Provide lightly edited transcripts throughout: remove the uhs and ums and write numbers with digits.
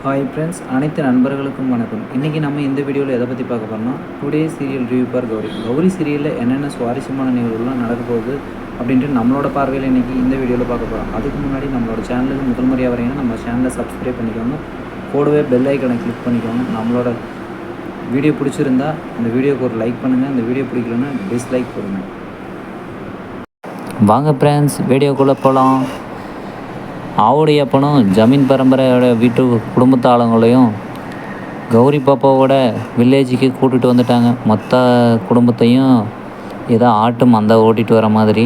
Hi friends, அனைத்து நண்பர்களுக்கும் வணக்கம். இன்றைக்கி நம்ம இந்த வீடியோவில் எதை பற்றி பார்க்க போகிறோம்னா, today serial review for Gauri. Gauri சீரியலில் என்னென்ன சுவாரஸ்யமான நிகழ்வுகள்லாம் நடக்க போகுது அப்படின்ட்டு நம்மளோட பார்வையில் இன்றைக்கி இந்த வீடியோவில் பார்க்க போகிறோம். அதுக்கு முன்னாடி நம்மளோட சேனலுக்கு முதல் முறையாக வரீங்கன்னா நம்ம சேனலை சப்ஸ்கிரைப் பண்ணிக்கோங்க, கூடவே பெல் ஐக்கனை கிளிக் பண்ணிக்கோங்க. நம்மளோட வீடியோ பிடிச்சிருந்தா இந்த வீடியோக்கு ஒரு லைக் பண்ணுங்கள், இந்த வீடியோ பிடிக்கலன்னா டிஸ்லைக் போடுங்க. வாங்க ஃப்ரெண்ட்ஸ், வீடியோக்குள்ளே போகலாம். ஆவுடையப்பனும் ஜமீன் பரம்பரையோட வீட்டு குடும்பத்து ஆளுங்களையும் கௌரி பாப்பாவோட வில்லேஜுக்கு கூட்டிகிட்டு வந்துட்டாங்க. மொத்த குடும்பத்தையும் ஏதோ ஆட்டு மந்தை ஓட்டிகிட்டு வர மாதிரி.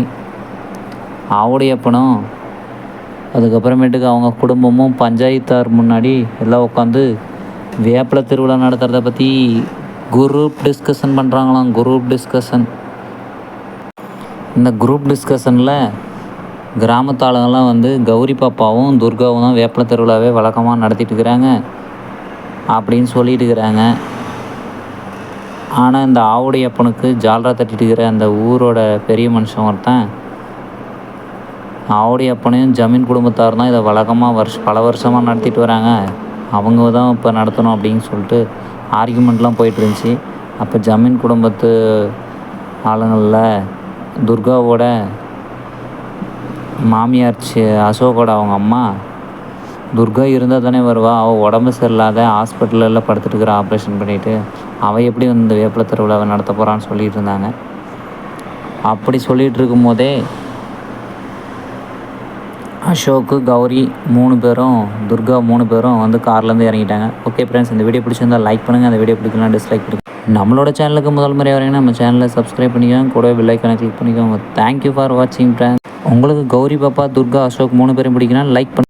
ஆவுடையப்பனும் அதுக்கப்புறமேட்டுக்கு அவங்க குடும்பமும் பஞ்சாயத்தார் முன்னாடி எல்லாம் உட்காந்து வேப்பிலை திருவிழா நடத்துகிறத பற்றி குரூப் டிஸ்கஷன் பண்ணுறாங்களாம். Group discussion. இந்த குரூப் டிஸ்கஷனில் கிராமத்தாளுங்கள்லாம் வந்து கௌரி பாப்பாவும் துர்காவும் தான் வேப்பிலை திருவிழாவே வழக்கமாக நடத்திட்டு இருக்கிறாங்க அப்படின்னு சொல்லிட்டு இருக்கிறாங்க. ஆனால் இந்த ஆவுடையப்பனுக்கு ஜால்ரா தட்டிட்டு இருக்கிற அந்த ஊரோட பெரிய மனுஷன் ஒருத்தன் ஆவுடையப்பனையும் ஜமீன் குடும்பத்தார் தான் இதை வழக்கமாக பல வருஷமாக நடத்திட்டு வராங்க, அவங்க தான் இப்போ நடத்தணும் அப்படின்னு சொல்லிட்டு ஆர்கியூமெண்ட்லாம் போயிட்டு இருந்துச்சு. அப்போ ஜமீன் குடும்பத்து ஆளுங்களில் துர்காவோட மாமியார் அசோகோட அவங்க அம்மா, துர்கா இருந்தால் தானே வருவா, அவள் உடம்பு சரியில்லாத ஹாஸ்பிட்டலில் படுத்துட்டுருக்கிற, ஆப்ரேஷன் பண்ணிவிட்டு அவள் எப்படி வந்து இந்த வேப்பிலை திருவிழாவை நடத்த போகிறான்னு சொல்லிகிட்டு இருந்தாங்க. அப்படி சொல்லிகிட்டு இருக்கும் போதே அசோக்கு, கௌரி 3 பேரும், துர்கா 3 பேரும் வந்து கார்லேருந்து இறங்கிட்டாங்க. ஓகே ஃப்ரெண்ட்ஸ், இந்த வீடியோ பிடிச்சிருந்தால் லைக் பண்ணுங்கள், அந்த வீடியோ பிடிக்கலாம் டிஸ்லைக் பண்ணுங்கள். நம்மளோட சேனலுக்கு முதல் முறையாக வரீங்கன்னா நம்ம சேனலை சப்ஸ்கிரைப் பண்ணிக்கோங்க, கூட பெல் ஐக்கானை கிளிக் பண்ணிக்கோங்க. தேங்க்யூ ஃபார் வாட்சிங் ஃப்ரெண்ட்ஸ். உங்களுக்கு கௌரி பாப்பா, துர்கா, அசோக் 3 பேரும் பிடிக்குன்னா லைக் பண்ணி